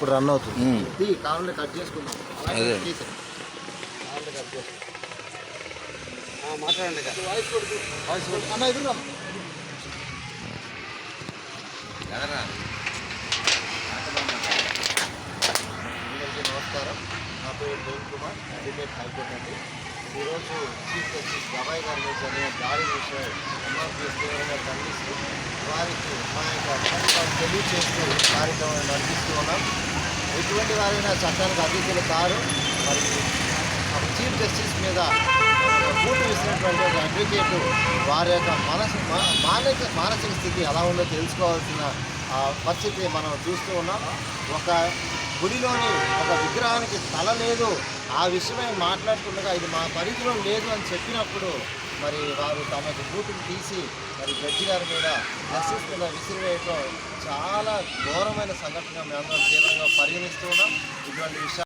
ఇప్పుడు రన్ అవుతుంది. కావాలంటే కట్ చేసుకుందాం. మాట్లాడండి అన్న ఎదురు నమస్కారం. నా పేరు ప్రేమ్ కుమార్, అడ్వకేట్ హైకోర్టు అండి. ఈరోజు చీఫ్ జస్టిస్ గవాయ్ గారి మీద జరిగిన దాడి విషయం ఎంఆర్పీఎస్ తీవ్రంగా ఖండిస్తూ వారికి మా యొక్క ప్రభుత్వాన్ని తెలియచేస్తూ కార్యక్రమాన్ని నడిపిస్తూ ఉన్నాం. ఎటువంటి వారైనా చట్టానికి అతీతులు కారు. మరి చీఫ్ జస్టిస్ మీద బూటు విసినటువంటి ఒక అడ్వకేటు వారి యొక్క మానసిక స్థితి ఎలా ఉందో తెలుసుకోవాల్సిన పరిస్థితి మనం చూస్తూ ఉన్నాం. ఒక గుడిలోని ఒక విగ్రహానికి తల లేదు, ఆ విషయమై మాట్లాడుతుండగా ఇది మా పరిధిలో లేదు అని చెప్పినప్పుడు మరి వారు తమకు బూటును తీసి మరి జడ్జి గారి మీద జస్టిస్ మీద విసిరివేయటం చాలా ఘోరమైన సంఘటన మేము అందరం తీవ్రంగా పరిగణిస్తూ ఉన్నాం. ఇటువంటి విషయాలు